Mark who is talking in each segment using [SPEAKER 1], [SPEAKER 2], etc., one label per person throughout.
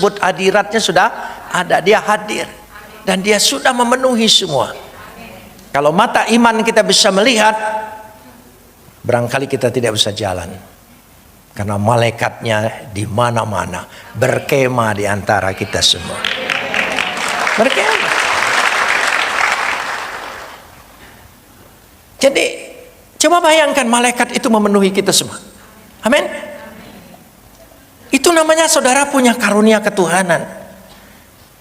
[SPEAKER 1] disebut hadiratnya sudah ada, dia hadir dan dia sudah memenuhi semua. Kalau mata iman kita bisa melihat, barangkali kita tidak bisa jalan karena malaikatnya di mana-mana berkemah di antara kita semua. Berkemah. Jadi coba bayangkan malaikat itu memenuhi kita semua. Amin. Itu namanya saudara punya karunia ketuhanan.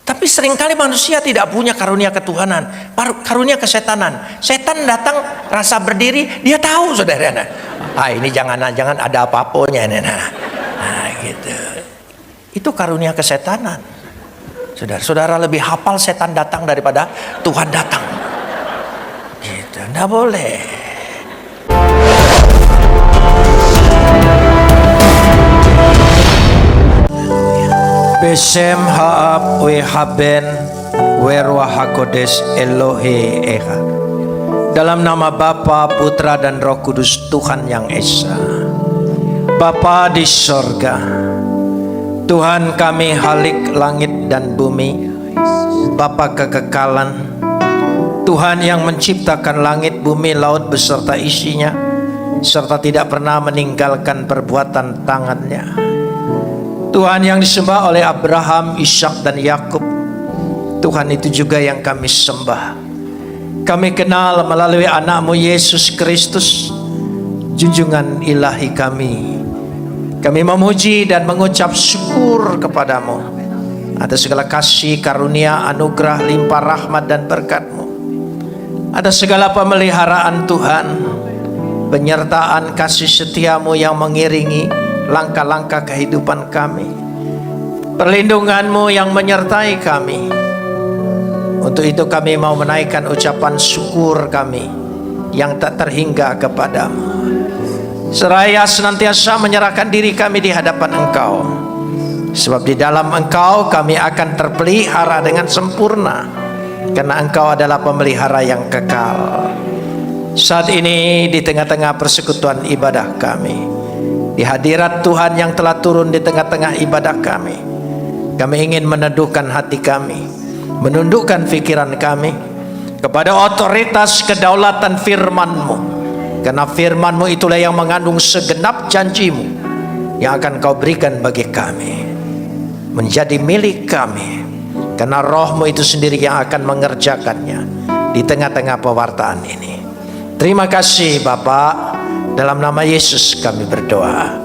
[SPEAKER 1] Tapi seringkali manusia tidak punya karunia ketuhanan, karunia kesetanan. Setan datang rasa berdiri, dia tahu saudara. Ini jangan ada apa-apanya. Nah, gitu. Itu karunia kesetanan. Saudara lebih hafal setan datang daripada Tuhan datang. Gitu, enggak boleh. Besem haab we haben werwa hakodes Elohe Eha. Dalam nama Bapa, Putra dan Roh Kudus, Tuhan yang Esa. Bapa di sorga, Tuhan kami Halik langit dan bumi, Bapa kekekalan, Tuhan yang menciptakan langit, bumi, laut beserta isinya, serta tidak pernah meninggalkan perbuatan tangannya. Tuhan yang disembah oleh Abraham, Ishak dan Yakub. Tuhan itu juga yang kami sembah. Kami kenal melalui anak-Mu Yesus Kristus, junjungan ilahi kami. Kami memuji dan mengucap syukur kepadamu atas segala kasih, karunia, anugerah, limpah rahmat dan berkat-Mu. Atas segala pemeliharaan Tuhan, penyertaan kasih setia-Mu yang mengiringi langkah-langkah kehidupan kami, perlindungan-Mu yang menyertai kami. Untuk itu kami mau menaikkan ucapan syukur kami yang tak terhingga kepadamu, seraya senantiasa menyerahkan diri kami di hadapan Engkau, sebab di dalam Engkau kami akan terpelihara dengan sempurna, karena Engkau adalah pemelihara yang kekal. Saat ini di tengah-tengah persekutuan ibadah kami, di hadirat Tuhan yang telah turun di tengah-tengah ibadah kami ingin meneduhkan hati kami, menundukkan pikiran kami kepada otoritas kedaulatan firman-Mu, karena firman-Mu itulah yang mengandung segenap janji-Mu yang akan Kau berikan bagi kami, menjadi milik kami, karena Roh-Mu itu sendiri yang akan mengerjakannya di tengah-tengah pewartaan ini. Terima kasih Bapa. Dalam nama Yesus kami berdoa.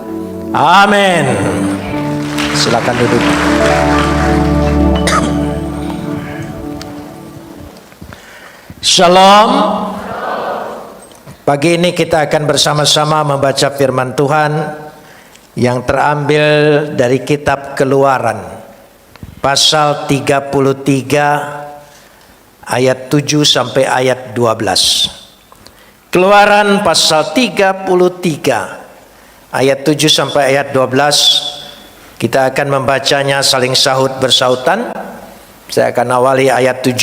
[SPEAKER 1] Amin. Silakan duduk. Shalom. Pagi ini kita akan bersama-sama membaca firman Tuhan yang terambil dari kitab Keluaran pasal 33 ayat 7 sampai ayat 12. Keluaran pasal 33 ayat 7 sampai ayat 12. Kita akan membacanya saling sahut bersautan. Saya akan awali ayat 7,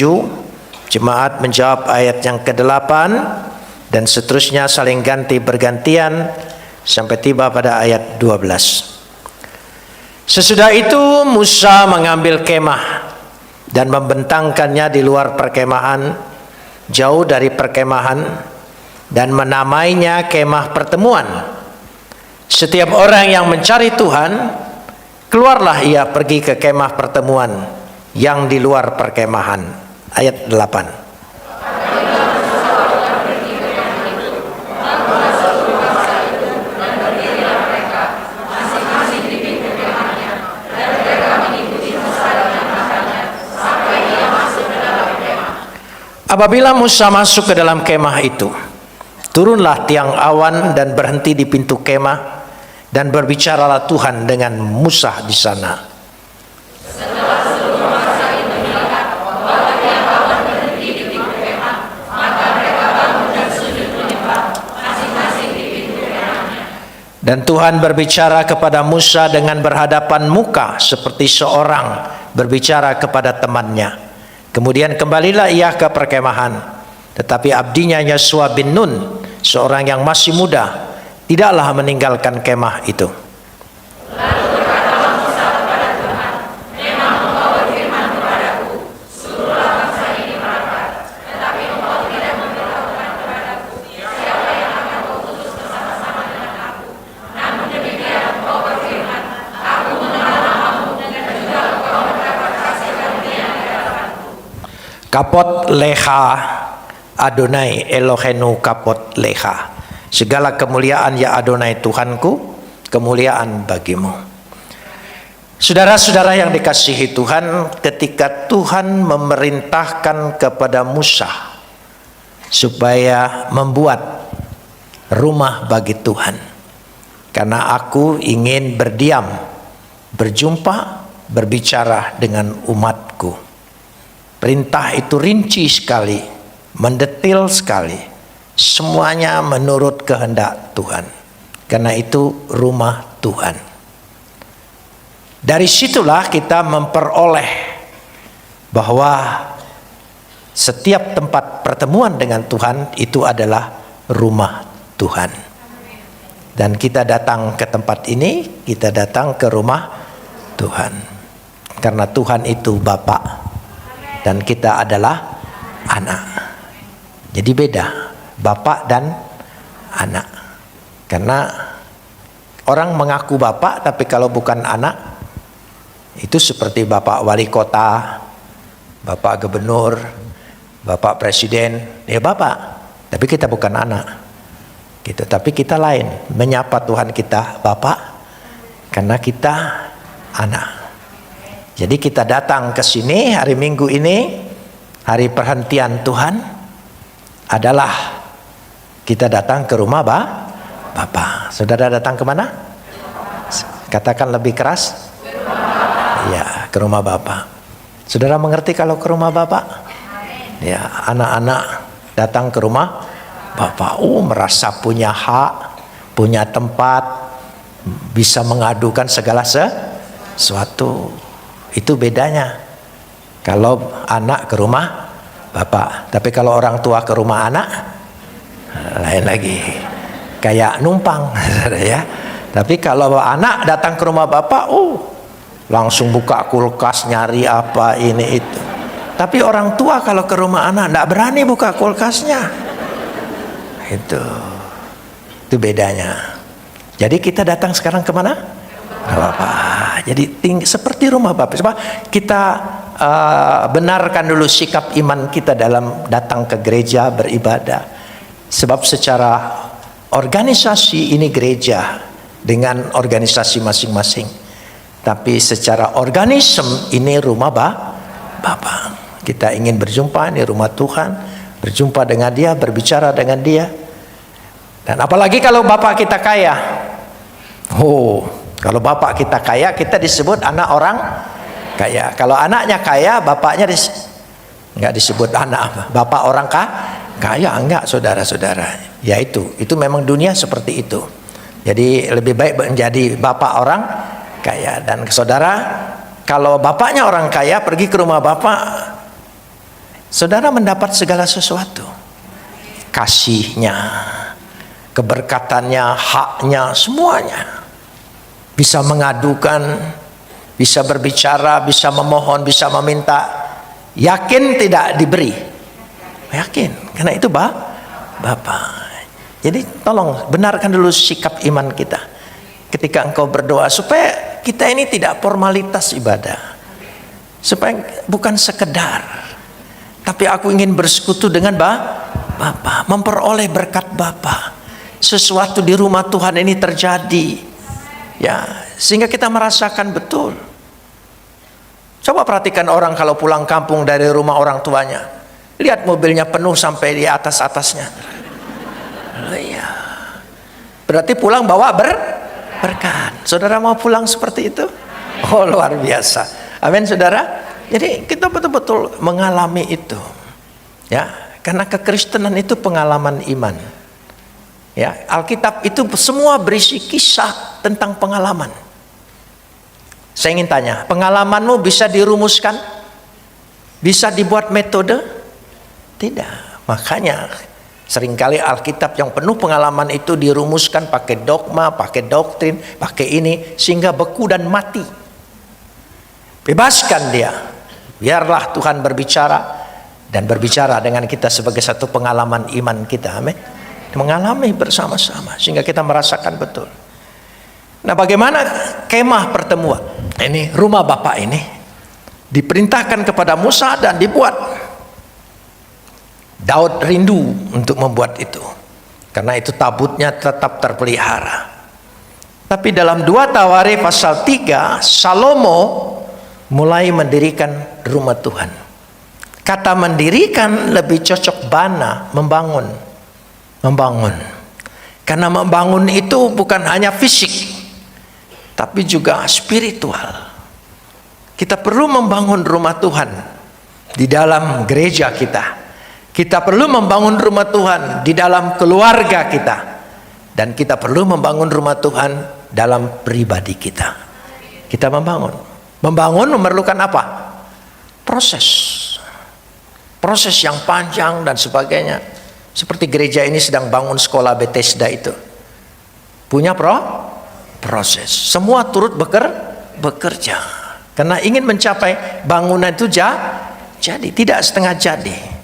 [SPEAKER 1] jemaat menjawab ayat yang ke-8, dan seterusnya saling ganti bergantian sampai tiba pada ayat 12. Sesudah itu Musa mengambil kemah dan membentangkannya di luar perkemahan, jauh dari perkemahan, dan menamainya kemah pertemuan. Setiap orang yang mencari Tuhan, keluarlah ia pergi ke kemah pertemuan yang di luar perkemahan. Ayat 8. Apabila Musa masuk ke dalam kemah itu, turunlah tiang awan dan berhenti di pintu kemah, dan berbicaralah Tuhan dengan Musa di sana. Setelah seluruh masa itu melihat bahwa tiang awan berhenti di pintu kemah, maka mereka bangun dan sujud menyembah masing-masing di pintu kemahnya. Dan Tuhan berbicara kepada Musa dengan berhadapan muka seperti seorang berbicara kepada temannya. Kemudian kembalilah ia ke perkemahan, tetapi abdinya Yosua bin Nun, seorang yang masih muda, tidaklah meninggalkan kemah itu. Lalu berkatalah Musa kepada Tuhan, Kapot leha Adonai Elohenu kapot leha. Segala kemuliaan ya Adonai Tuhanku, kemuliaan bagimu. Saudara-saudara yang dikasihi Tuhan, ketika Tuhan memerintahkan kepada Musa supaya membuat rumah bagi Tuhan, karena aku ingin berdiam, berjumpa, berbicara dengan umatku. Perintah itu rinci sekali, mendetil sekali, semuanya menurut kehendak Tuhan. Karena itu rumah Tuhan. Dari situlah kita memperoleh bahwa setiap tempat pertemuan dengan Tuhan itu adalah rumah Tuhan. Dan kita datang ke tempat ini, kita datang ke rumah Tuhan. Karena Tuhan itu Bapa dan kita adalah anak. Jadi beda Bapa dan anak. Karena orang mengaku Bapa tapi kalau bukan anak, itu seperti Bapak Wali Kota, Bapak Gubernur, Bapak Presiden, ya Bapak, tapi kita bukan anak gitu. Tapi kita lain, menyapa Tuhan kita Bapak karena kita anak. Jadi kita datang ke sini hari Minggu ini, hari perhentian Tuhan, adalah kita datang ke rumah Bapak. Saudara datang kemana? Katakan lebih keras. Ya, ke rumah Bapak. Saudara mengerti kalau ke rumah Bapak? Ya, anak-anak datang ke rumah Bapak. Merasa punya hak, punya tempat, bisa mengadukan segala sesuatu. Itu bedanya. Kalau anak ke rumah Bapak. Tapi kalau orang tua ke rumah anak, lain lagi. Kayak numpang, ya. Tapi kalau anak datang ke rumah Bapak, langsung buka kulkas nyari apa ini itu. Tapi orang tua kalau ke rumah anak tidak berani buka kulkasnya. Itu bedanya. Jadi kita datang sekarang kemana? Bapak. Jadi seperti rumah Bapak. Coba kita benarkan dulu sikap iman kita dalam datang ke gereja beribadah. Sebab secara organisasi ini gereja dengan organisasi masing-masing. Tapi secara organisme ini rumah Bapa. Kita ingin berjumpa, ini rumah Tuhan. Berjumpa dengan Dia, berbicara dengan Dia. Dan apalagi kalau Bapak kita kaya. Kalau Bapak kita kaya, kita disebut anak orang kaya. Kalau anaknya kaya, bapaknya enggak disebut anak. Bapak orang kaya, enggak saudara-saudara. Ya itu memang dunia seperti itu. Jadi lebih baik menjadi bapak orang kaya. Dan saudara, kalau bapaknya orang kaya pergi ke rumah bapak, saudara mendapat segala sesuatu, kasihnya, keberkatannya, haknya, semuanya. Bisa mengadukan, bisa berbicara, bisa memohon, bisa meminta. Yakin tidak diberi? Yakin, karena itu Bapak. Jadi tolong benarkan dulu sikap iman kita ketika engkau berdoa, supaya kita ini tidak formalitas ibadah, supaya bukan sekedar, tapi aku ingin bersekutu dengan Bapa, memperoleh berkat Bapa. Sesuatu di rumah Tuhan ini terjadi, ya, sehingga kita merasakan betul. Coba perhatikan orang kalau pulang kampung dari rumah orang tuanya, lihat mobilnya penuh sampai di atas-atasnya. Iya, berarti pulang bawa berkat. Saudara mau pulang seperti itu? Luar biasa. Amin saudara. Jadi kita betul-betul mengalami itu, ya, karena kekristenan itu pengalaman iman. Ya, Alkitab itu semua berisi kisah tentang pengalaman. Saya ingin tanya, pengalamanmu bisa dirumuskan? Bisa dibuat metode? Tidak. Makanya seringkali Alkitab yang penuh pengalaman itu dirumuskan pakai dogma, pakai doktrin, pakai ini, sehingga beku dan mati. Bebaskan dia. Biarlah Tuhan berbicara dan berbicara dengan kita sebagai satu pengalaman iman kita. Amin. Mengalami bersama-sama sehingga kita merasakan betul. Nah, bagaimana kemah pertemuan? Ini rumah Bapak ini diperintahkan kepada Musa dan dibuat. Daud rindu untuk membuat itu, karena itu tabutnya tetap terpelihara. Tapi dalam 2 Tawarikh pasal 3, Salomo mulai mendirikan rumah Tuhan. Kata mendirikan lebih cocok bana, membangun. Karena membangun itu bukan hanya fisik, tapi juga spiritual. Kita perlu membangun rumah Tuhan di dalam gereja kita. Kita perlu membangun rumah Tuhan di dalam keluarga kita. Dan kita perlu membangun rumah Tuhan dalam pribadi kita. Kita membangun. Membangun memerlukan apa? Proses yang panjang dan sebagainya. Seperti gereja ini sedang bangun sekolah Bethesda itu. Punya proses. Semua turut bekerja. Karena ingin mencapai bangunan itu jadi, tidak setengah jadi.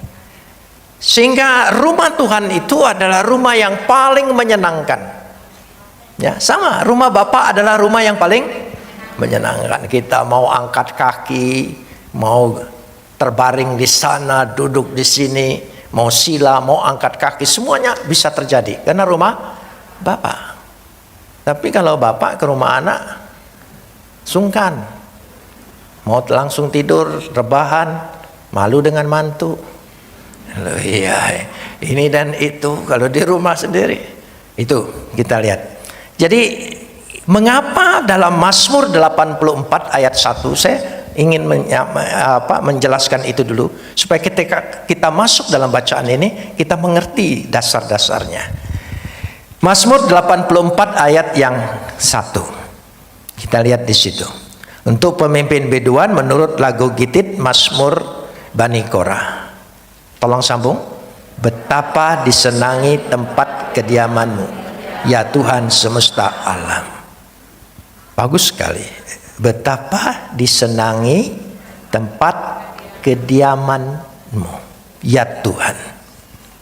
[SPEAKER 1] Sehingga rumah Tuhan itu adalah rumah yang paling menyenangkan. Ya, sama, rumah Bapa adalah rumah yang paling menyenangkan. Kita mau angkat kaki, mau terbaring di sana, duduk di sini, mau sila, mau angkat kaki, semuanya bisa terjadi karena rumah Bapa. Tapi kalau Bapa ke rumah anak, sungkan, mau langsung tidur, rebahan, malu dengan mantu. Loh, iya, ini dan itu kalau di rumah sendiri. Itu kita lihat. Jadi mengapa dalam Mazmur 84 ayat 1, saya ingin menjelaskan itu dulu supaya ketika kita masuk dalam bacaan ini kita mengerti dasar-dasarnya. Mazmur 84 ayat yang 1. Kita lihat di situ. Untuk pemimpin biduan menurut lagu Gitit Mazmur Bani Korah. Tolong sambung. Betapa disenangi tempat kediamanmu, ya Tuhan semesta alam. Bagus sekali. Betapa disenangi tempat kediamanmu, ya Tuhan.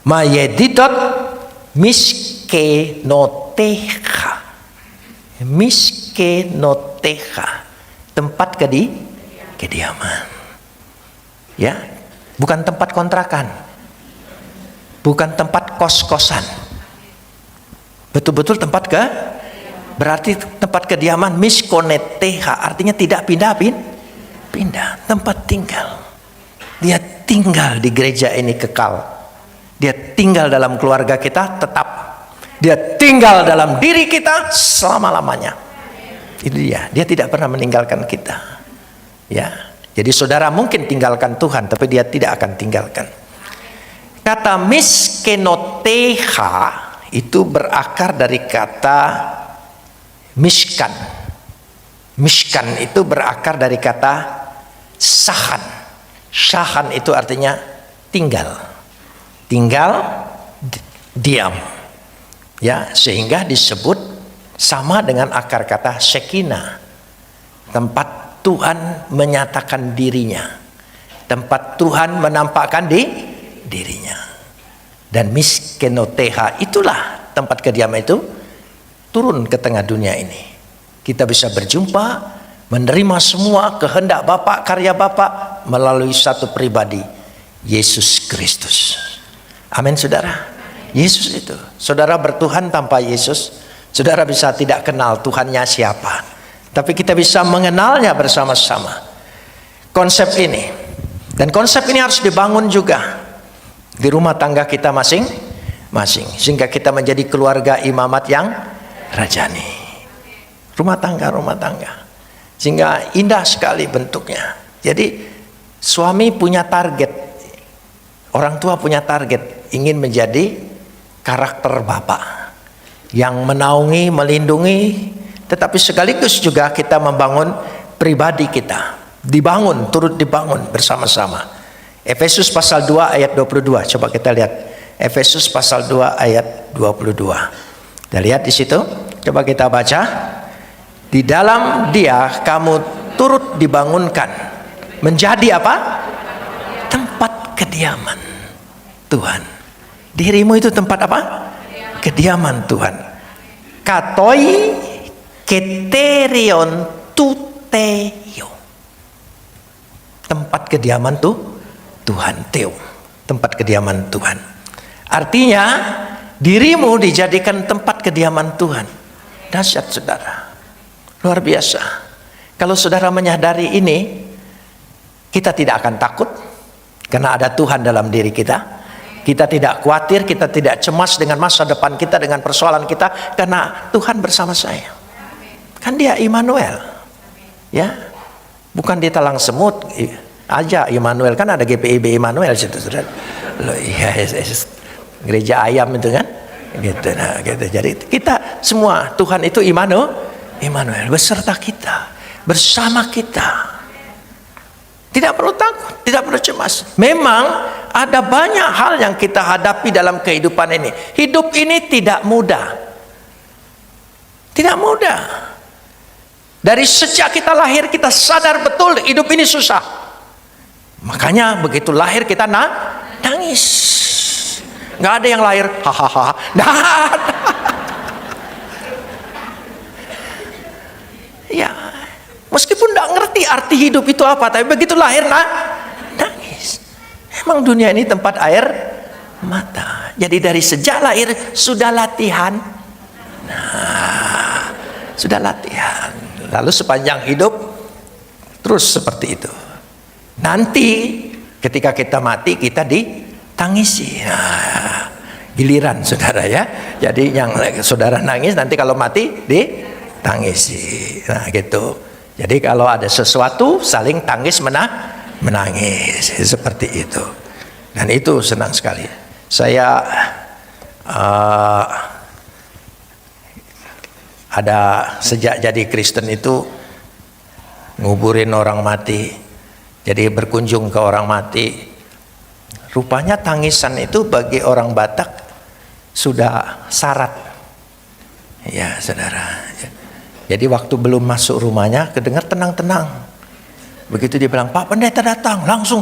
[SPEAKER 1] Mayedidot miskenotecha. Miskenotecha. Tempat kediaman. Ya, bukan tempat kontrakan, bukan tempat kos-kosan, betul-betul tempat berarti tempat kediaman. Miskoneteha artinya tidak pindah, tempat tinggal. Dia tinggal di gereja ini kekal, dia tinggal dalam keluarga kita tetap, dia tinggal dalam diri kita selama-lamanya. Itu dia tidak pernah meninggalkan kita. Ya. Jadi saudara mungkin tinggalkan Tuhan, tapi dia tidak akan tinggalkan. Kata miskenoteha itu berakar dari kata mishkan. Mishkan itu berakar dari kata sahan. Sahan itu artinya tinggal. Diam. Ya, sehingga disebut sama dengan akar kata shekinah. Tempat Tuhan menyatakan dirinya, tempat Tuhan menampakkan dirinya. Dan miskenoteha itulah tempat kediaman itu turun ke tengah dunia ini. Kita bisa berjumpa, menerima semua kehendak Bapa, karya Bapa melalui satu pribadi, Yesus Kristus. Amin saudara. Yesus itu, saudara bertuhan tanpa Yesus, saudara bisa tidak kenal Tuhannya siapa. Tapi kita bisa mengenalnya bersama-sama. Konsep ini. Dan konsep ini harus dibangun juga di rumah tangga kita masing-masing. Sehingga kita menjadi keluarga imamat yang rajani. Rumah tangga. Sehingga indah sekali bentuknya. Jadi suami punya target. Orang tua punya target. Ingin menjadi karakter Bapa. Yang menaungi, melindungi. Tetapi sekaligus juga kita membangun pribadi kita. Turut dibangun bersama-sama. Efesus pasal 2 ayat 22. Coba kita lihat. Efesus pasal 2 ayat 22. Kita lihat di situ. Coba kita baca. Di dalam Dia kamu turut dibangunkan. Menjadi apa? Tempat kediaman Tuhan. Dirimu itu tempat apa? Kediaman Tuhan. Katoi keterion tuteyo. Tempat kediaman Tuhan. Teo. tempat kediaman Tuhan. Artinya dirimu dijadikan tempat kediaman Tuhan. Dahsyat saudara, luar biasa. Kalau saudara menyadari ini, kita tidak akan takut karena ada Tuhan dalam diri kita. Kita tidak khawatir, kita tidak cemas dengan masa depan kita, dengan persoalan kita, karena Tuhan bersama saya. Kan dia Immanuel, ya, bukan di talang semut aja Immanuel, kan ada GPIB Immanuel situ, saudara. Loh, iya, gereja ayam itu kan, gitu. Nah, gitu. Jadi kita semua, Tuhan itu Immanuel beserta kita, bersama kita. Tidak perlu takut, tidak perlu cemas. Memang ada banyak hal yang kita hadapi dalam kehidupan ini. Hidup ini tidak mudah. Tidak mudah. Dari sejak kita lahir kita sadar betul hidup ini susah. Makanya begitu lahir kita nangis. Nggak ada yang lahir hahaha. Nah, ya. Meskipun tidak ngerti arti hidup itu apa, tapi begitu lahir nangis. Emang dunia ini tempat air mata. Jadi dari sejak lahir sudah latihan. Nah, sudah latihan. Lalu sepanjang hidup terus seperti itu. Nanti ketika kita mati kita ditangisi. Nah, giliran saudara ya. Jadi yang saudara nangis nanti kalau mati ditangisi. Nah gitu. Jadi kalau ada sesuatu saling tangis menangis seperti itu. Dan itu senang sekali. Saya ada sejak jadi Kristen itu nguburin orang mati. Jadi berkunjung ke orang mati. Rupanya tangisan itu bagi orang Batak sudah syarat. Ya saudara. Jadi waktu belum masuk rumahnya kedengar tenang-tenang. Begitu dia bilang, Pak Pendeta datang, langsung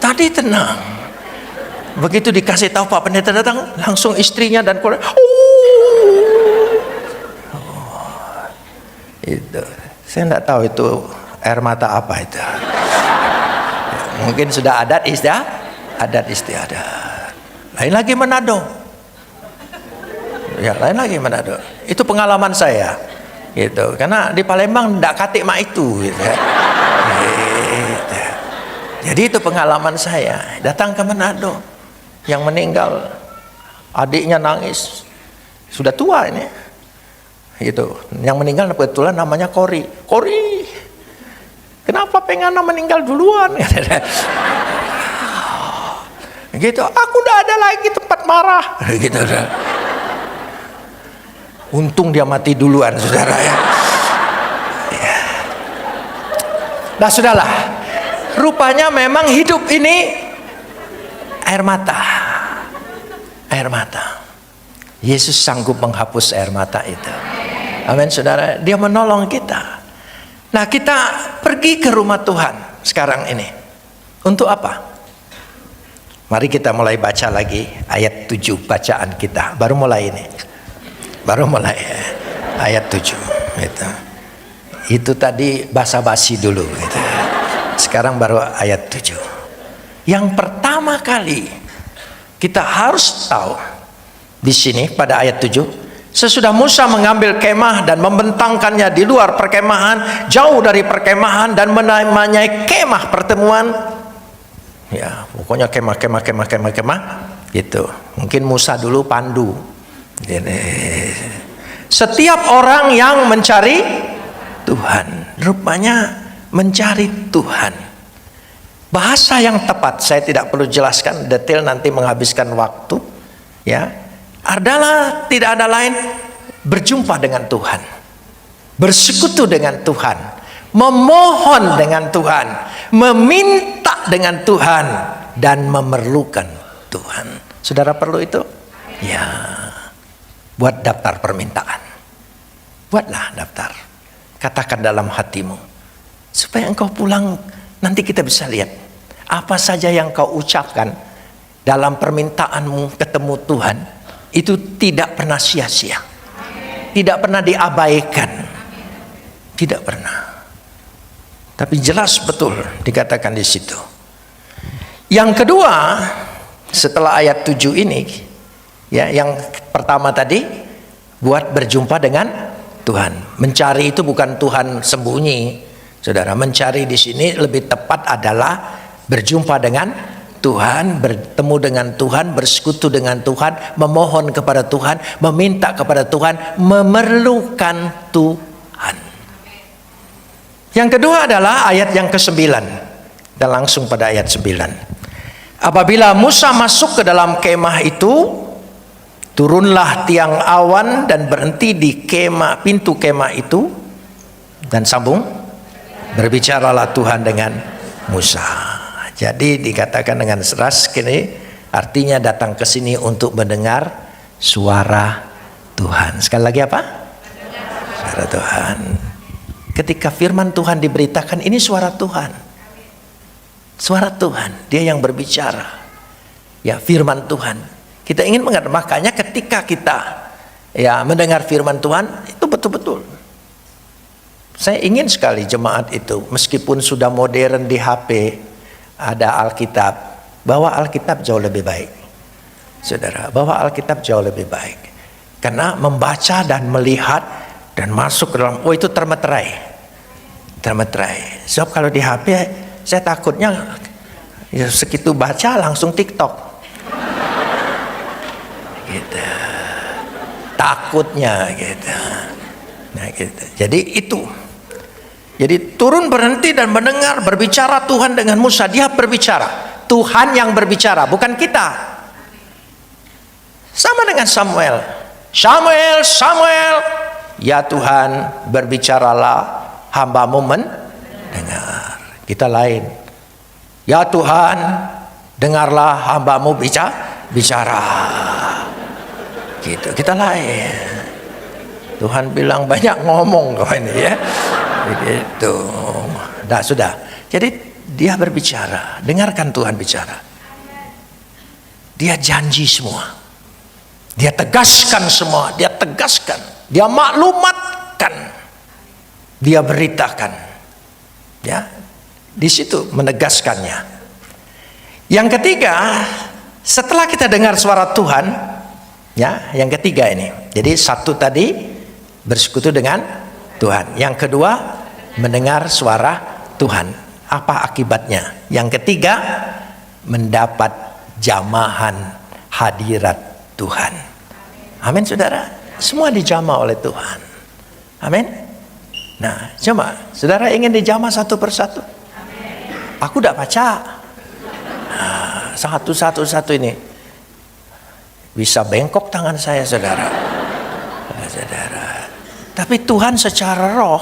[SPEAKER 1] tadi tenang. Begitu dikasih tahu Pak Pendeta datang, langsung istrinya dan keluarga itu. Saya tidak tahu itu air mata apa itu. Mungkin sudah adat istiadat. Lain lagi Manado. Ya, lain lagi Manado. Itu pengalaman saya. Gitu. Karena di Palembang tidak katik mak itu gitu. Gitu. Jadi itu pengalaman saya. Datang ke Manado. Yang meninggal adiknya nangis. Sudah tua ini. Gitu. Yang meninggal kebetulan namanya Kori. Kenapa Pengana meninggal duluan? Gitu, aku udah ada lagi tempat marah. Gitu. Untung dia mati duluan, saudara ya. Nah, sudahlah. Rupanya memang hidup ini air mata. Air mata. Yesus sanggup menghapus air mata itu. Amin, saudara. Dia menolong kita. Nah, kita pergi ke rumah Tuhan sekarang ini. Untuk apa? Mari kita mulai baca lagi ayat 7 bacaan kita. Baru mulai ini. Baru mulai ayat 7 gitu. Itu tadi basa-basi dulu gitu. Sekarang baru ayat 7. Yang pertama kali kita harus tahu di sini pada ayat 7, sesudah Musa mengambil kemah dan membentangkannya di luar perkemahan, jauh dari perkemahan, dan menamai kemah pertemuan. Ya, pokoknya kemah gitu. Mungkin Musa dulu pandu. Setiap orang yang mencari Tuhan, rupanya mencari Tuhan. Bahasa yang tepat saya tidak perlu jelaskan detail, nanti menghabiskan waktu. Ya, adalah tidak ada lain berjumpa dengan Tuhan, bersekutu dengan Tuhan, memohon dengan Tuhan, meminta dengan Tuhan, dan memerlukan Tuhan. Saudara perlu itu? Ya, buat daftar permintaan. Buatlah daftar. Katakan dalam hatimu, supaya engkau pulang nanti kita bisa lihat apa saja yang kau ucapkan dalam permintaanmu ketemu Tuhan itu tidak pernah sia-sia, tidak pernah diabaikan, Tidak pernah. Tapi jelas betul dikatakan di situ. Yang kedua, setelah ayat 7 ini, ya, yang pertama tadi buat berjumpa dengan Tuhan. Mencari itu bukan Tuhan sembunyi, saudara. Mencari di sini lebih tepat adalah berjumpa dengan Tuhan, bertemu dengan Tuhan, bersekutu dengan Tuhan, memohon kepada Tuhan, meminta kepada Tuhan, memerlukan Tuhan. Yang kedua adalah ayat yang ke-9, dan langsung pada ayat 9. Apabila Musa masuk ke dalam kemah itu, turunlah tiang awan dan berhenti di kemah, pintu kemah itu, dan sambung, berbicaralah Tuhan dengan Musa. Jadi dikatakan dengan seras kini, artinya datang ke sini untuk mendengar suara Tuhan. Sekali lagi apa? Suara Tuhan. Ketika firman Tuhan diberitakan, ini suara Tuhan. Suara Tuhan, dia yang berbicara. Ya, firman Tuhan. Kita ingin mengerti, makanya ketika kita ya mendengar firman Tuhan, itu betul-betul. Saya ingin sekali jemaat itu, meskipun sudah modern di HP, ada Alkitab, bawa Alkitab jauh lebih baik. Saudara, bawa Alkitab jauh lebih baik. Karena membaca dan melihat dan masuk ke dalam, oh itu termeterai. Termeterai. Sebab kalau di HP, saya takutnya ya, segitu baca langsung TikTok. Gitu. Takutnya gitu. Nah gitu. Jadi itu. Jadi turun, berhenti dan mendengar, berbicara Tuhan dengan Musa. Dia berbicara. Tuhan yang berbicara, bukan kita. Sama dengan Samuel. Samuel, Samuel. Ya Tuhan, berbicaralah, hambamu mendengar. Kita lain. Ya Tuhan, dengarlah hambamu bicara. Gitu. Kita lain. Tuhan bilang banyak ngomong kau ini ya. Begitu. Nah, sudah. Jadi dia berbicara. Dengarkan Tuhan bicara. Dia janji semua. Dia tegaskan semua. Dia tegaskan. Dia maklumatkan. Dia beritakan. Ya. Di situ menegaskannya. Yang ketiga, setelah kita dengar suara Tuhan, ya, yang ketiga ini. Jadi satu tadi bersekutu dengan Tuhan. Yang kedua, mendengar suara Tuhan. Apa akibatnya? Yang ketiga, mendapat jamahan hadirat Tuhan. Amin, saudara. Semua dijamah oleh Tuhan. Amin. Nah, coba saudara ingin dijamah satu persatu. Aku udah baca. Nah, satu ini. Bisa bengkok tangan saya, saudara. Saudara. Tapi Tuhan secara roh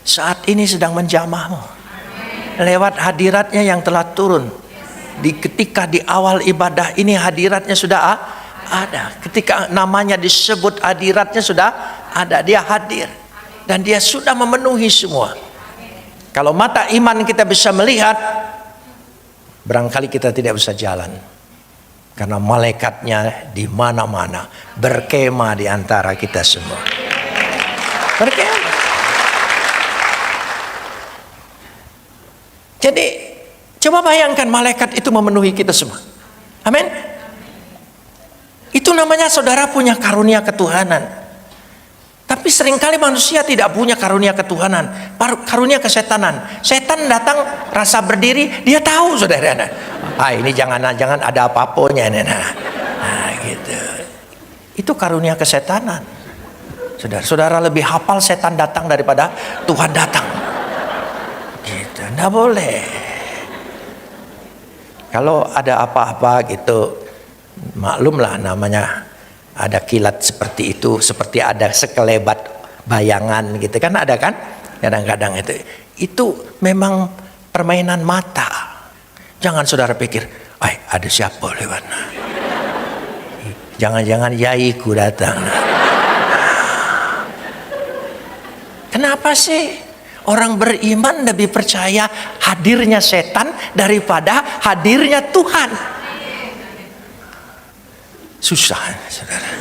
[SPEAKER 1] saat ini sedang menjamahmu. Lewat hadiratnya yang telah turun. Ketika di awal ibadah ini hadiratnya sudah ada. Ketika namanya disebut hadiratnya sudah ada. Dia hadir. Dan dia sudah memenuhi semua. Kalau mata iman kita bisa melihat, barangkali kita tidak bisa jalan. Karena malaikatnya di mana-mana berkemah di antara kita semua. Berkemah. Jadi coba bayangkan malaikat itu memenuhi kita semua. Amin. Itu namanya saudara punya karunia ketuhanan. Tapi seringkali manusia tidak punya karunia ketuhanan, karunia kesetanan. Setan datang rasa berdiri, dia tahu saudara. Ini jangan ada apa-apanya. Nah, gitu. Itu karunia kesetanan. Saudara lebih hafal setan datang daripada Tuhan datang. Gitu, enggak boleh. Kalau ada apa-apa gitu, maklumlah namanya. Ada kilat seperti itu, seperti ada sekelebat bayangan gitu kan, ada kan? Kadang-kadang itu memang permainan mata. Jangan saudara pikir, ada siapa lewat. Jangan-jangan yaiku datang. Kenapa sih orang beriman lebih percaya hadirnya setan daripada hadirnya Tuhan? Susah, saudara.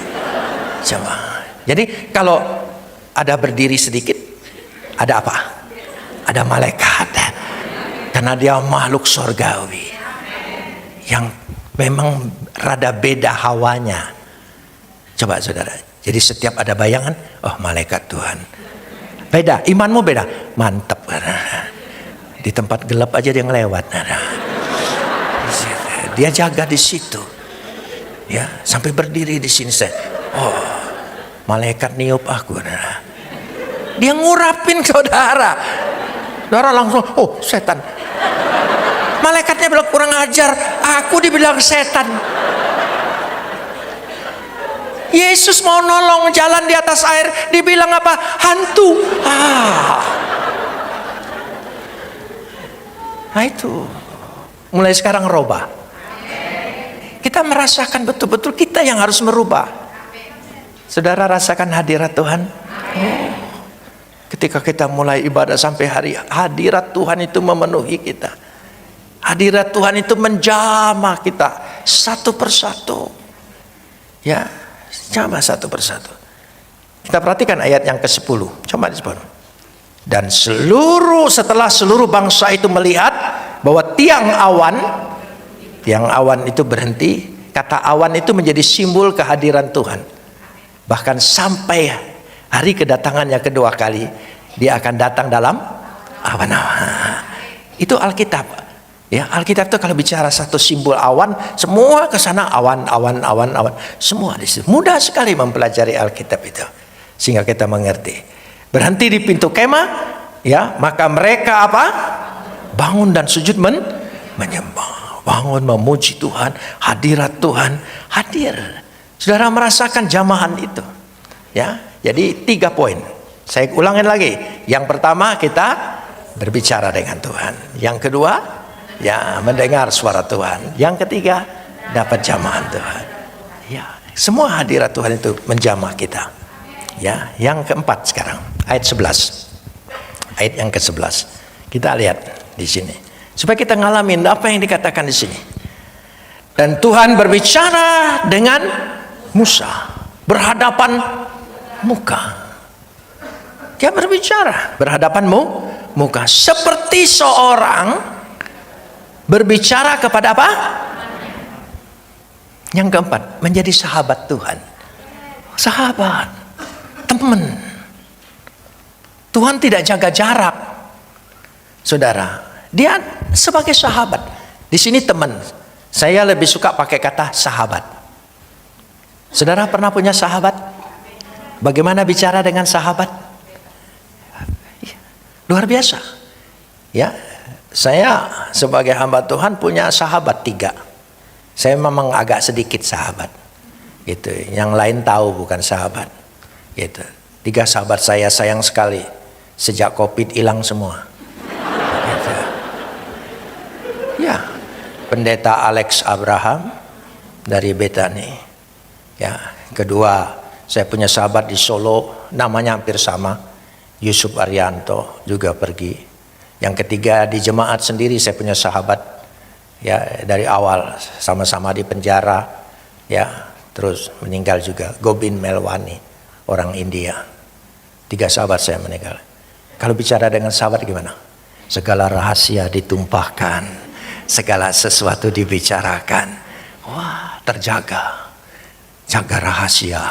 [SPEAKER 1] Coba. Jadi kalau ada berdiri sedikit, ada apa? Ada malaikat. Karena dia makhluk surgawi yang memang rada beda hawanya. Coba saudara, jadi setiap ada bayangan, oh malaikat Tuhan. Beda, imanmu beda, mantap. Di tempat gelap aja dia ngelewat. Dia jaga di situ, ya, sampai berdiri di sini. Oh, malaikat niup aku. Dia ngurapin saudara. Saudara langsung, oh setan. Malaikatnya bilang kurang ajar, aku dibilang setan. Yesus mau nolong jalan di atas air, dibilang apa? Hantu. Nah itu, mulai sekarang rubah. Kita merasakan betul-betul kita yang harus merubah. Saudara rasakan hadirat Tuhan. Ketika kita mulai ibadah sampai hari, hadirat Tuhan itu memenuhi kita. Hadirat Tuhan itu menjamah kita satu persatu. Ya, jamah satu persatu. Kita perhatikan ayat yang ke-10. Coba di 10. Dan setelah seluruh bangsa itu melihat bahwa tiang awan itu berhenti. Kata awan itu menjadi simbol kehadiran Tuhan. Bahkan sampai hari kedatangannya kedua kali, dia akan datang dalam awan-awan. Itu Alkitab. Ya, Alkitab itu kalau bicara satu simbol awan, semua ke sana awan. Semua di situ. Mudah sekali mempelajari Alkitab itu. Sehingga kita mengerti. Berhenti di pintu kemah, ya, maka mereka apa? Bangun dan sujud menyembah. Bangun memuji Tuhan, hadirat Tuhan hadir. Saudara merasakan jamahan itu. Ya, jadi 3 poin. Saya ulangin lagi. Yang pertama kita berbicara dengan Tuhan. Yang kedua, ya mendengar suara Tuhan. Yang ketiga, dapat jamahan Tuhan. Ya, semua hadirat Tuhan itu menjamah kita. Ya, yang keempat sekarang, ayat 11. Ayat yang ke-11. Kita lihat di sini. Supaya kita ngalamin apa yang dikatakan di sini. Dan Tuhan berbicara dengan Musa berhadapan muka. Dia berbicara berhadapan muka seperti seorang berbicara kepada apa? Yang keempat, menjadi sahabat Tuhan. Sahabat, teman. Tuhan tidak jaga jarak. Saudara, dia sebagai sahabat. Di sini teman. Saya lebih suka pakai kata sahabat. Saudara pernah punya sahabat? Bagaimana bicara dengan sahabat? Luar biasa. Ya, saya sebagai hamba Tuhan punya sahabat 3. Saya memang agak sedikit sahabat. Gitu. Yang lain tahu bukan sahabat. Gitu. 3 sahabat saya sayang sekali. Sejak COVID hilang semua. Gitu. Ya, Pendeta Alex Abraham dari Betani. Ya, kedua, saya punya sahabat di Solo, namanya hampir sama, Yusuf Arianto juga pergi. Yang ketiga di jemaat sendiri saya punya sahabat, ya dari awal sama-sama di penjara, ya terus meninggal juga, Gobin Melwani, orang India. 3 sahabat saya meninggal. Kalau bicara dengan sahabat gimana? Segala rahasia ditumpahkan. Segala sesuatu dibicarakan. Wah, terjaga. Jaga rahasia.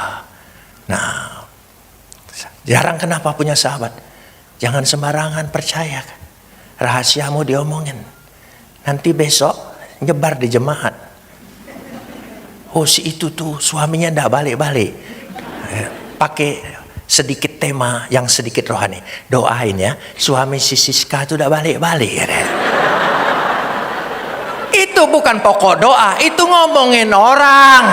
[SPEAKER 1] Nah, jarang kenapa punya sahabat. Jangan sembarangan percaya. Rahasiamu diomongin. Nanti besok nyebar di jemaat. Oh si itu tuh suaminya ndak balik-balik. Pakai sedikit tema yang sedikit rohani. Doain ya, suami si Siska tuh ndak balik-balik ya. Itu bukan pokok doa, itu ngomongin orang.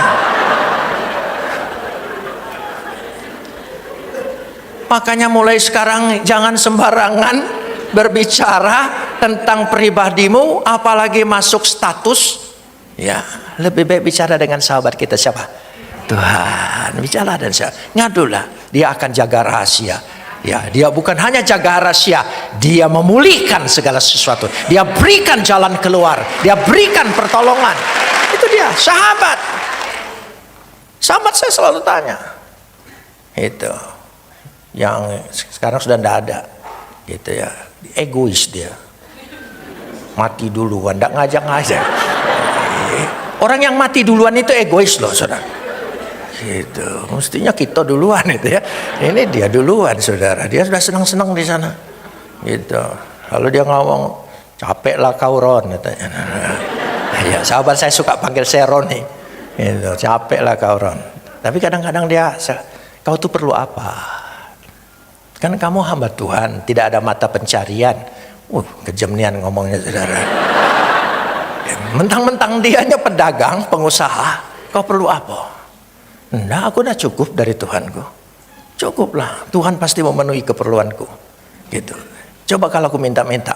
[SPEAKER 1] Makanya mulai sekarang jangan sembarangan berbicara tentang pribadimu, apalagi masuk status. Ya, lebih baik bicara dengan sahabat kita siapa? Tuhan. Bicara dan siapa? Ngadulah, dia akan jaga rahasia. Ya, dia bukan hanya jaga rahasia, dia memulihkan segala sesuatu. Dia berikan jalan keluar, dia berikan pertolongan. Itu dia, sahabat. Sahabat saya selalu tanya. Itu. Yang sekarang sudah tidak ada. gitu ya. Egois dia, mati duluan, nggak ngajak-ngajak. Orang yang mati duluan itu egois loh, saudara. Gitu, mestinya kita duluan itu ya. Ini dia duluan, saudara. Dia sudah senang-senang di sana. Gitu. Lalu dia ngomong, capek lah kau Ron, katanya. Ya, sahabat saya suka panggil saya Ron nih. Gitu, capek lah kau Ron. Tapi kadang-kadang dia, kau tuh perlu apa? Kan kamu hamba Tuhan, tidak ada mata pencarian. Kejemnian ngomongnya, saudara. Mentang-mentang dianya pedagang, pengusaha, kau perlu apa? Nah, aku udah cukup dari Tuhanku. Cukuplah, Tuhan pasti memenuhi keperluanku. Gitu. Coba kalau aku minta-minta,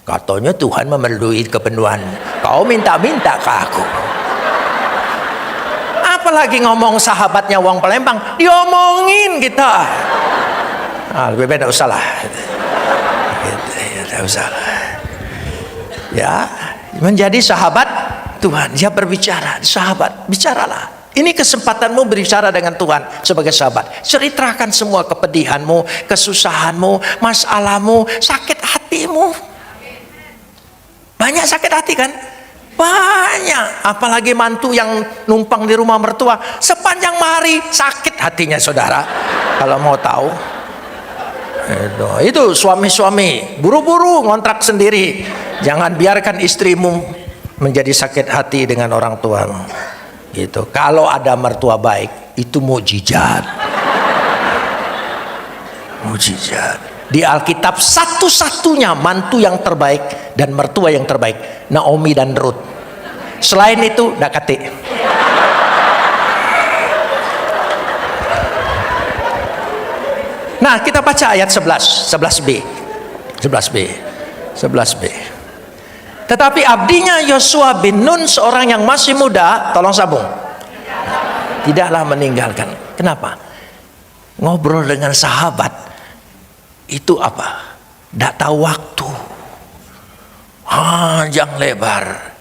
[SPEAKER 1] katanya Tuhan memenuhi kepenuhan, kau minta-minta ke aku. Apalagi ngomong sahabatnya Wong Palembang, diomongin kita. Lebih baik tidak usah lah. Gitu, ya, tidak usah lah. Ya, menjadi sahabat Tuhan, dia berbicara, sahabat, bicaralah. Ini kesempatanmu berbicara dengan Tuhan sebagai sahabat. Ceritakan semua kepedihanmu, kesusahanmu, masalahmu, sakit hatimu. Banyak sakit hati kan? Banyak. Apalagi mantu yang numpang di rumah mertua, sepanjang hari sakit hatinya, saudara. Kalau mau tahu. Itu suami-suami buru-buru ngontrak sendiri. Jangan biarkan istrimu menjadi sakit hati dengan orang tuamu. Gitu. Kalau ada mertua baik, itu mukjizat. Mukjizat. Di Alkitab satu-satunya mantu yang terbaik dan mertua yang terbaik, Naomi dan Ruth. Selain itu, Dakati. Nah, kita baca ayat 11b. Tetapi abdinya Yosua bin Nun, seorang yang masih muda, tolong sambung, tidaklah meninggalkan. Kenapa? Ngobrol dengan sahabat itu apa? Tidak tahu waktu, panjang lebar,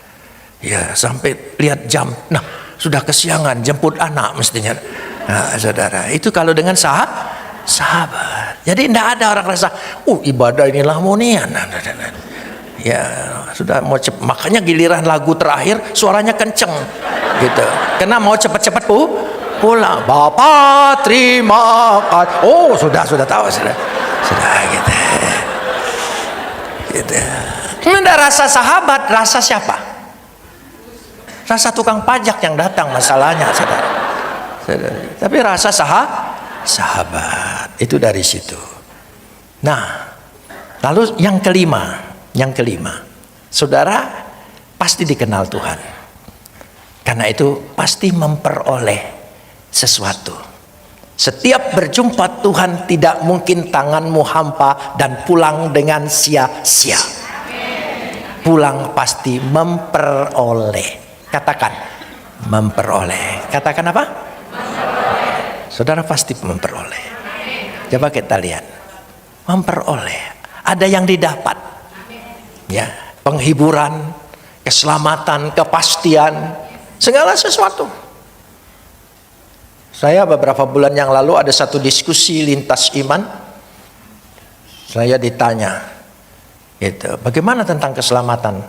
[SPEAKER 1] ya, sampai lihat jam. Nah, sudah kesiangan, jemput anak mestinya. Nah, saudara, itu kalau dengan sahabat. Jadi tidak ada orang rasa, ibadah inilah munian. Ya, sudah mau cepat. Makanya giliran lagu terakhir suaranya kenceng gitu. Karena mau cepat-cepat pulang. Bapak terima kasih. Sudah tahu sudah gitu. Gitu. Ada rasa sahabat, rasa siapa? Rasa tukang pajak yang datang masalahnya, saudara. Tapi rasa sahabat itu dari situ. Nah, lalu yang kelima, saudara pasti dikenal Tuhan. Karena itu pasti memperoleh sesuatu. Setiap berjumpa Tuhan tidak mungkin tanganmu hampa dan pulang dengan sia-sia. Pulang pasti memperoleh. Katakan memperoleh. Katakan apa? Saudara pasti memperoleh. Coba kita lihat. Memperoleh. Ada yang didapat. Ya, penghiburan, keselamatan, kepastian, segala sesuatu. Saya beberapa bulan yang lalu ada satu diskusi lintas iman. Saya ditanya, gitu, bagaimana tentang keselamatan?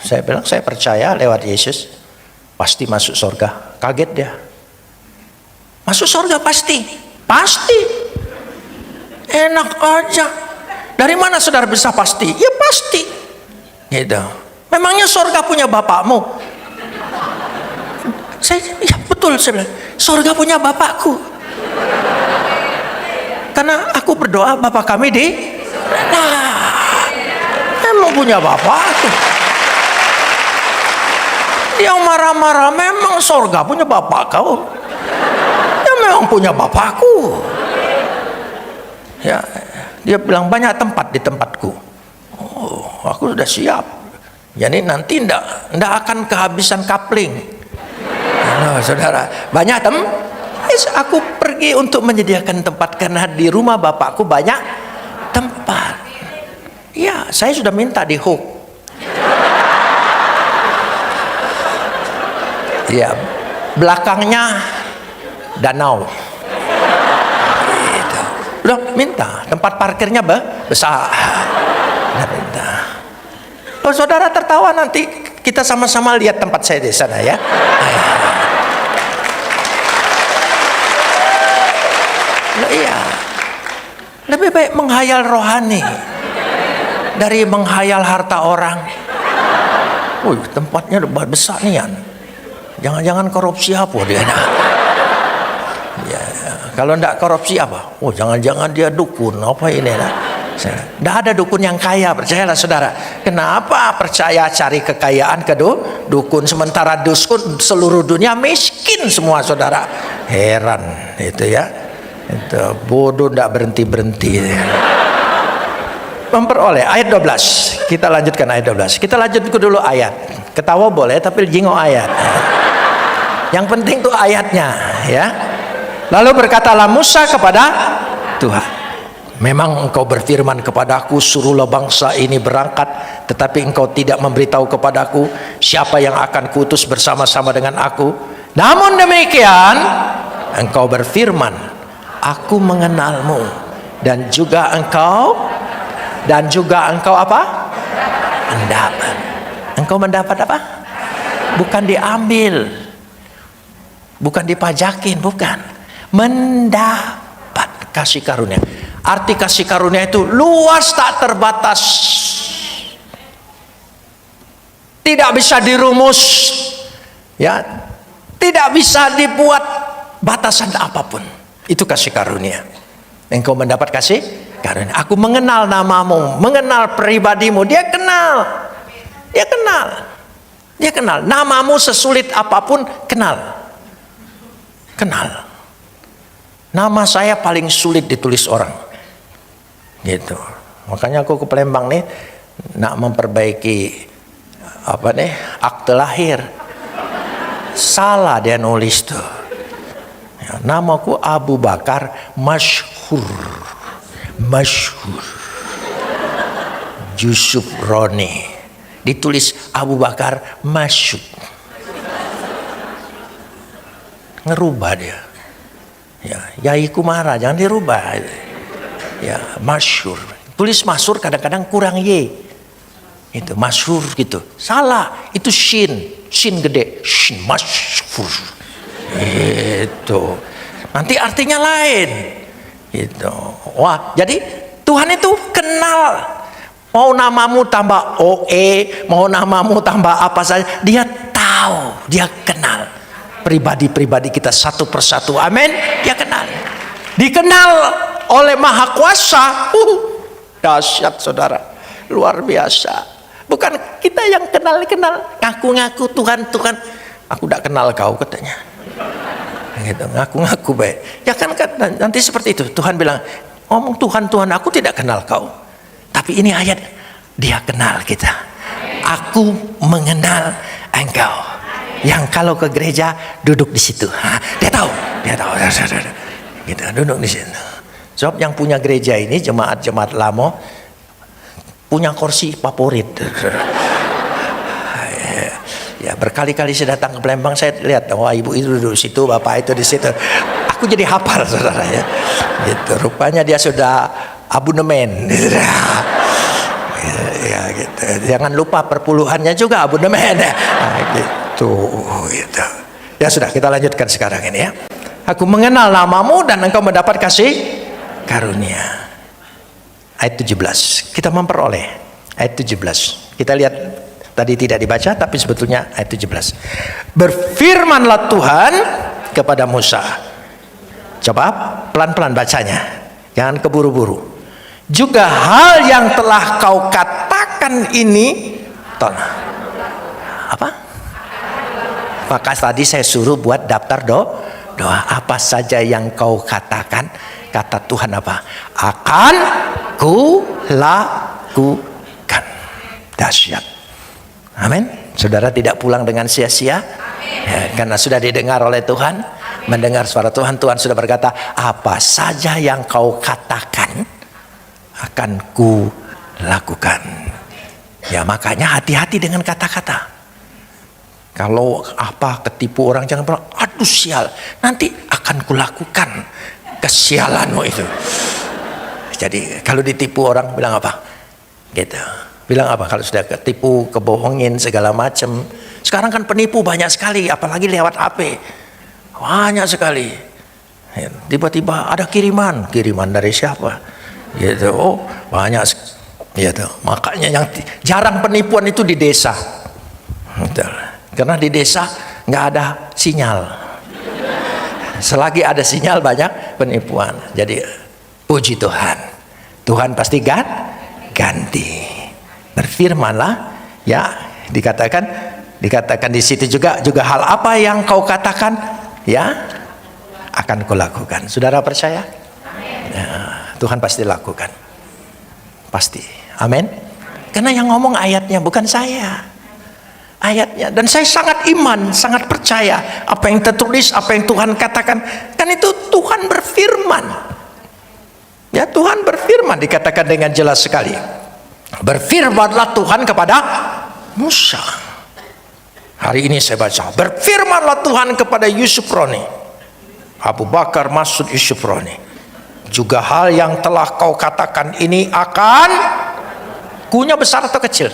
[SPEAKER 1] Saya bilang saya percaya lewat Yesus pasti masuk surga. Kaget dia. Masuk surga pasti. Enak aja. Dari mana saudara bisa pasti? Ya pasti. Gitu. Memangnya surga punya bapakmu? Ya betul, saya bilang. Surga punya bapakku. Karena aku berdoa Bapak kami emang punya bapakku. Yang marah-marah memang surga punya bapak kau. Ya memang punya bapakku. Ya. Dia bilang banyak tempat di tempatku. Aku sudah siap. Jadi nanti ndak akan kehabisan kapling. Saudara, banyak aku pergi untuk menyediakan tempat karena di rumah bapakku banyak tempat. Ya, saya sudah minta di Hook. Ya, belakangnya danau. Udah minta tempat parkirnya besar. Oh, saudara tertawa, nanti kita sama-sama lihat tempat saya di sana ya. Iya. Lebih baik menghayal rohani dari menghayal harta orang. Tempatnya besar nih, jangan-jangan korupsi apa dia? Ya, kalau enggak korupsi apa? Jangan-jangan dia dukun apa ini? Tidak ada dukun yang kaya, percayalah saudara. Kenapa percaya cari kekayaan ke dukun, sementara dukun seluruh dunia miskin semua, saudara? Heran itu ya. Itu bodoh tidak berhenti-berhenti. Memperoleh ayat 12. Kita lanjutkan ayat 12. Kita lanjut dulu ayat. Ketawa boleh tapi jingok ayat. Yang penting tuh ayatnya ya. Lalu berkatalah Musa kepada Tuhan, memang engkau berfirman kepadaku, suruhlah bangsa ini berangkat, tetapi engkau tidak memberitahu kepadaku siapa yang akan kuutus bersama-sama dengan aku. Namun demikian engkau berfirman, aku mengenalmu, dan juga engkau apa? Mendapat. Engkau mendapat apa? Bukan diambil, bukan dipajakin, bukan. Mendapat kasih karunia. Arti kasih karunia itu luas tak terbatas, tidak bisa dirumus, ya, tidak bisa dibuat batasan apapun. Itu kasih karunia. Engkau mendapat kasih karunia. Aku mengenal namamu, mengenal pribadimu. Dia kenal, dia kenal, dia kenal. Namamu sesulit apapun, kenal. Nama saya paling sulit ditulis orang. Gitu. Makanya aku ke Palembang nih nak memperbaiki akte lahir. Salah dia nulis tuh. Ya, namaku Abu Bakar Masyhur. Yusuf Roni. Ditulis Abu Bakar Masyhur. Ngerubah dia. Ya, Yaiku marah, jangan dirubah. Ya, masyhur. Tulis masyhur kadang-kadang kurang y. Itu masyhur gitu. Salah, itu shin gede. Shin masyhur. Itu. Nanti artinya lain. Itu. Wah, jadi Tuhan itu kenal. Mau namamu tambah OE, mau namamu tambah apa saja, dia tahu, dia kenal. Pribadi-pribadi kita satu persatu, amin. Dia kenal, dikenal oleh Maha Kuasa. Dahsyat saudara, luar biasa. Bukan kita yang kenal, ngaku-ngaku Tuhan. Aku tidak kenal kau katanya. Gitu, ngaku-ngaku baik. Ya kan nanti seperti itu. Tuhan bilang, ngomong Tuhan, aku tidak kenal kau. Tapi ini ayat, dia kenal kita. Aku mengenal engkau. Yang kalau ke gereja duduk di situ, dia tahu, gitu, duduk di situ. Sebab yang punya gereja ini jemaat lama punya kursi favorit. Ya, berkali-kali saya datang ke Palembang, saya lihat, wah ibu itu duduk di situ, bapak itu di situ. Aku jadi hafal saudara ya. Gitu, rupanya dia sudah abonemen. Ya, gitu. Jangan lupa perpuluhannya juga abonemen. Gitu. Ya sudah, kita lanjutkan sekarang ini ya. Aku mengenal namamu dan engkau mendapat kasih karunia. Ayat 17. Kita memperoleh ayat 17. Kita lihat tadi tidak dibaca tapi sebetulnya ayat 17. Berfirmanlah Tuhan kepada Musa. Coba pelan-pelan bacanya. Jangan keburu-buru. Juga hal yang telah kau katakan ini apa? Maka tadi saya suruh buat daftar doa. Apa saja yang kau katakan, kata Tuhan apa? Akan ku lakukan. Dahsyat. Amin. Saudara tidak pulang dengan sia-sia. Ya, karena sudah didengar oleh Tuhan. Mendengar suara Tuhan, Tuhan sudah berkata, apa saja yang kau katakan akan ku lakukan. Ya makanya hati-hati dengan kata-kata. Kalau ketipu orang, jangan bilang, aduh sial, nanti akan kulakukan kesialanmu itu. Jadi kalau ditipu orang bilang apa? Gitu. Bilang apa kalau sudah ketipu, kebohongin segala macam. Sekarang kan penipu banyak sekali, apalagi lewat HP. Banyak sekali. Tiba-tiba ada kiriman dari siapa? Gitu. Oh, banyak. Gitu. Makanya yang jarang penipuan itu di desa. Gitu. Karena di desa nggak ada sinyal. Selagi ada sinyal banyak penipuan. Jadi puji Tuhan. Tuhan pasti ganti. Berfirmanlah, ya, dikatakan di situ juga hal apa yang kau katakan, ya, akan kau lakukan. Saudara percaya? Ya, Tuhan pasti lakukan. Pasti. Amin. Karena yang ngomong ayatnya bukan saya. Ayatnya, dan saya sangat iman, sangat percaya apa yang tertulis, apa yang Tuhan katakan, kan itu Tuhan berfirman. Ya, Tuhan berfirman, dikatakan dengan jelas sekali. Berfirmanlah Tuhan kepada Musa. Hari ini saya baca, berfirmanlah Tuhan kepada Yusuf Roni, Abu Bakar Masud Yusuf Roni, juga hal yang telah kau katakan ini akan, kunya besar atau kecil?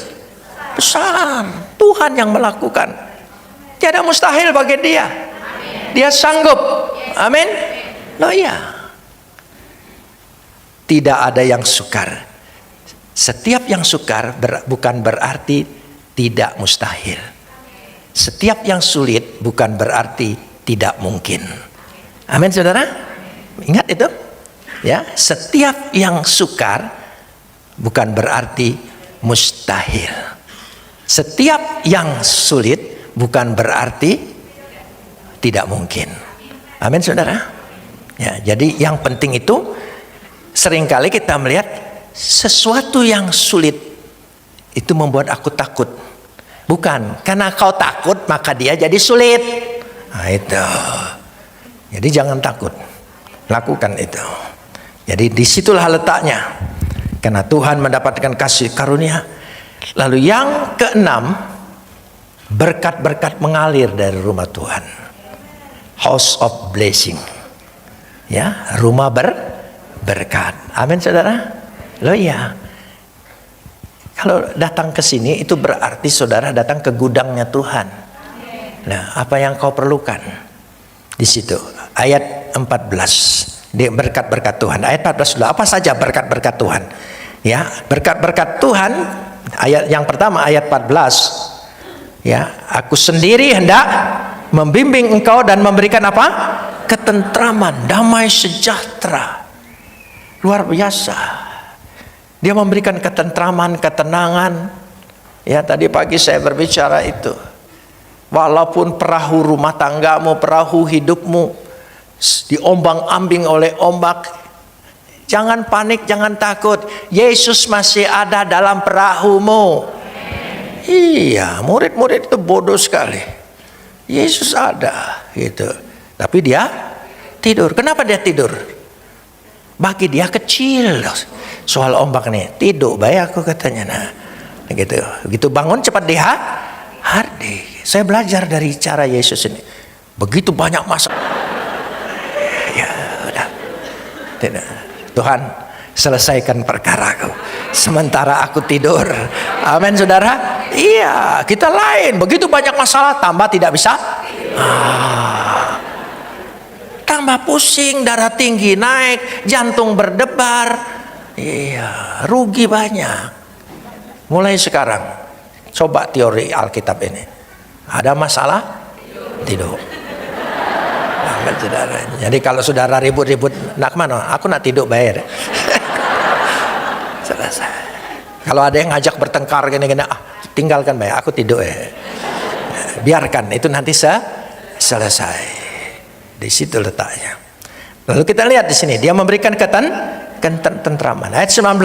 [SPEAKER 1] Besar. Tuhan yang melakukan. Tiada mustahil bagi dia. Dia sanggup. Amin. Loh ya. Tidak ada yang sukar. Setiap yang sukar bukan berarti tidak mustahil. Setiap yang sulit bukan berarti tidak mungkin. Amin, saudara. Ingat itu. Ya, setiap yang sukar bukan berarti mustahil. Setiap yang sulit bukan berarti tidak mungkin. Amin, saudara. Ya, jadi yang penting itu seringkali kita melihat sesuatu yang sulit itu membuat aku takut. Bukan karena kau takut maka dia jadi sulit. Nah, itu. Jadi jangan takut. Lakukan itu. Jadi disitulah letaknya. Karena Tuhan mendapatkan kasih karunia. Lalu yang keenam, berkat-berkat mengalir dari rumah Tuhan. House of blessing. Ya, rumah berkat. Amin, saudara. Loh ya. Kalau datang ke sini itu berarti saudara datang ke gudangnya Tuhan. Nah, apa yang kau perlukan? Di situ ayat 14. Di berkat-berkat Tuhan. Ayat 14 apa saja berkat-berkat Tuhan? Ya, berkat-berkat Tuhan. Ayat yang pertama ayat 14. Ya, aku sendiri hendak membimbing engkau dan memberikan apa? Ketentraman, damai sejahtera. Luar biasa. Dia memberikan ketentraman, ketenangan. Ya, tadi pagi saya berbicara itu. Walaupun perahu rumah tanggamu, perahu hidupmu diombang-ambing oleh ombak, jangan panik, jangan takut. Yesus masih ada dalam perahumu. Iya, murid-murid itu bodoh sekali. Yesus ada, gitu. Tapi dia tidur. Kenapa dia tidur? Bagi dia kecil soal ombak nih. Tidur, baik aku katanya. Nah, gitu. Begitu bangun cepat hardik. Saya belajar dari cara Yesus ini. Begitu banyak masalah. Ya, udah. Tidak. Tuhan, selesaikan perkaraku sementara aku tidur. Amin, saudara. Iya, kita lain. Begitu banyak masalah, tambah tidak bisa. Tambah pusing, darah tinggi naik, jantung berdebar. Iya, rugi banyak. Mulai sekarang, coba teori Alkitab ini. Ada masalah? Tidur. Saudara. Jadi kalau saudara ribut-ribut nak mana? Aku nak tidur bayar. Selesai. Kalau ada yang ngajak bertengkar gini-gini, tinggalkan bayar. Aku tidur ya. Biarkan itu nanti selesai. Di situ letaknya. Lalu kita lihat di sini dia memberikan ketentraman. Ayat 19.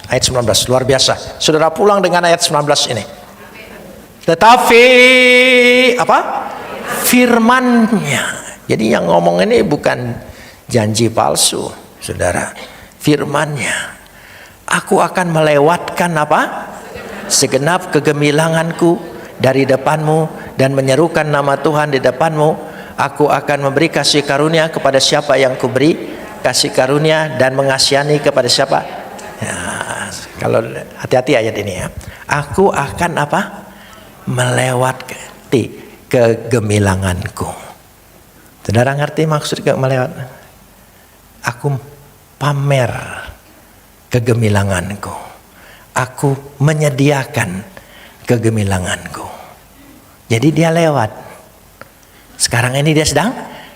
[SPEAKER 1] Ayat 19 luar biasa. Saudara pulang dengan ayat 19 ini. Tetapi apa? Firman-Nya. Jadi yang ngomong ini bukan janji palsu, saudara. Firman-Nya. Aku akan melewatkan apa? Segenap kegemilanganku dari depanmu dan menyerukan nama Tuhan di depanmu. Aku akan memberi kasih karunia kepada siapa yang kuberi kasih karunia dan mengasihani kepada siapa? Ya, kalau hati-hati ayat ini ya. Aku akan apa? Melewati kegemilanganku. Saudara ngerti maksud melewat? Aku pamer kegemilanganku. Aku menyediakan kegemilanganku. Jadi dia lewat. Sekarang ini dia sedang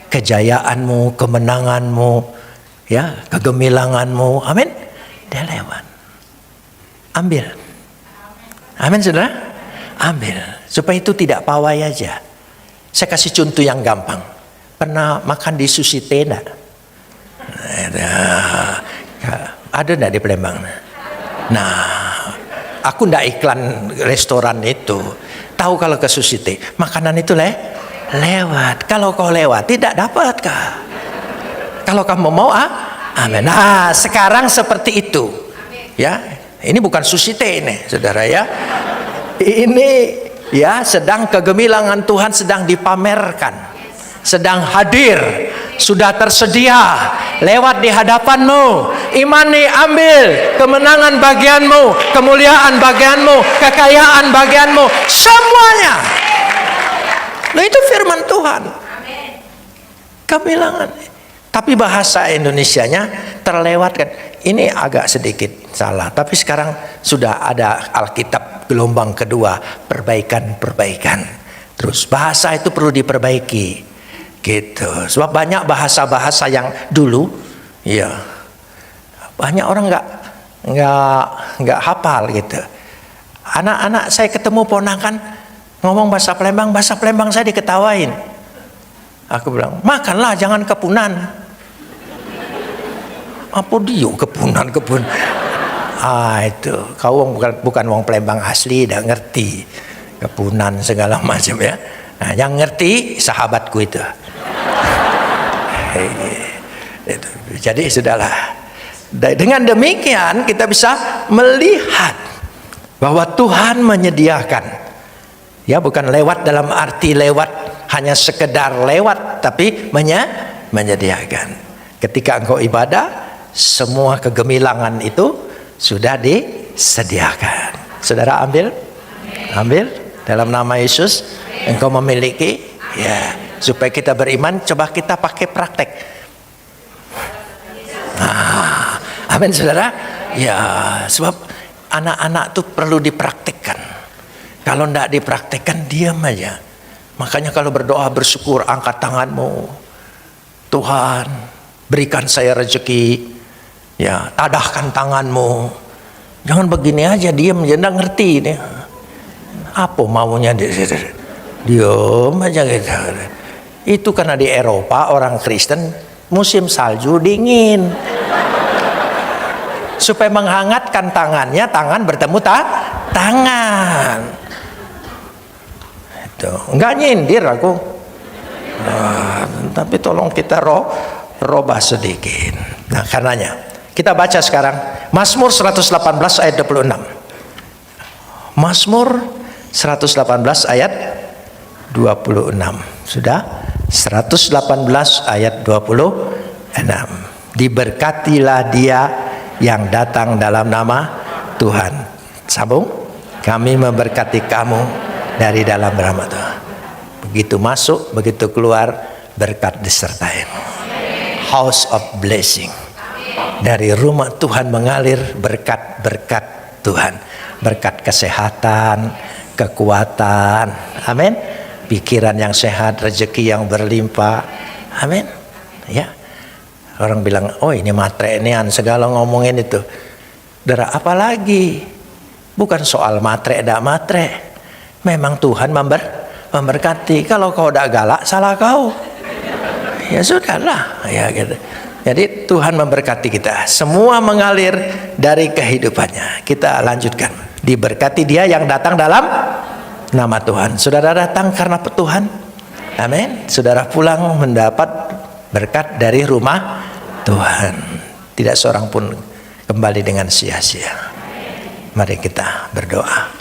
[SPEAKER 1] kejayaanmu, kemenanganmu, ya, kegemilanganmu. Amin. Dia lewat. Ambil. Amin, saudara. Ambil. Supaya itu tidak pawai aja. Saya kasih contoh yang gampang. Pernah makan di Sushi Tenda? Ada enggak di Palembang? Nah, aku enggak iklan restoran itu. Tahu kalau ke Sushi Tenda, makanan itu lewat. Kalau kau lewat, tidak dapat kah? Kalau kamu mau, amin. Nah, sekarang seperti itu. Ya, ini bukan Sushi Tenda ini, saudara ya. Ini ya sedang kegemilangan Tuhan sedang dipamerkan. Sedang hadir, sudah tersedia lewat di hadapanmu. Imani, ambil kemenangan bagianmu, kemuliaan bagianmu, kekayaan bagianmu, semuanya. Nah, itu firman Tuhan. Kegemilangan. Tapi bahasa Indonesianya terlewatkan. Ini agak sedikit salah, tapi sekarang sudah ada Alkitab gelombang kedua, perbaikan. Terus bahasa itu perlu diperbaiki. Gitu. Sebab banyak bahasa-bahasa yang dulu, ya, banyak orang nggak hafal gitu. Anak-anak saya ketemu ponakan ngomong bahasa Palembang saya diketawain. Aku bilang, makanlah jangan kepunan. Apa dia kepunan? Itu kau bukan wong Palembang asli, dah ngerti kepunan segala macam ya. Nah, yang ngerti sahabatku itu. Jadi sudahlah. Dengan demikian kita bisa melihat bahwa Tuhan menyediakan. Ya, bukan lewat dalam arti lewat hanya sekedar lewat, tapi menyediakan. Ketika engkau ibadah, semua kegemilangan itu sudah disediakan. Saudara ambil dalam nama Yesus. Engkau memiliki, ya, supaya kita beriman, coba kita pakai praktek. Amin, saudara. Ya, sebab anak-anak tuh perlu dipraktikkan. Kalau enggak dipraktikkan, diam aja. Makanya kalau berdoa bersyukur, angkat tanganmu. Tuhan, berikan saya rezeki. Ya, tadahkan tanganmu. Jangan begini aja, diam aja, enggak ngerti ini. Apa maunya diam aja gitu. Itu karena di Eropa orang Kristen musim salju dingin. Supaya menghangatkan tangannya, tangan bertemu tangan. Itu enggak nyindir aku. Tapi tolong kita robah sedikit. Nah, karenanya kita baca sekarang Mazmur 118 ayat 26. Mazmur 118 ayat 26. Sudah? 118 ayat 26. Diberkatilah dia yang datang dalam nama Tuhan. Sambung. Kami memberkati kamu dari dalam nama Tuhan. Begitu masuk, begitu keluar, berkat disertaimu. House of blessing. Dari rumah Tuhan mengalir berkat-berkat Tuhan. Berkat kesehatan, kekuatan, amin. Pikiran yang sehat, rezeki yang berlimpah, amin. Ya, orang bilang, oh ini matrean segala ngomongin itu. Dara apalagi? Bukan soal matre, tidak matre. Memang Tuhan memberkati. Kalau kau udah galak, salah kau. Ya sudahlah, ya gitu. Jadi Tuhan memberkati kita. Semua mengalir dari kehidupannya. Kita lanjutkan. Diberkati dia yang datang dalam nama Tuhan. Saudara datang karena Tuhan, amin. Saudara pulang mendapat berkat dari rumah Tuhan. Tidak seorang pun kembali dengan sia-sia. Mari kita berdoa.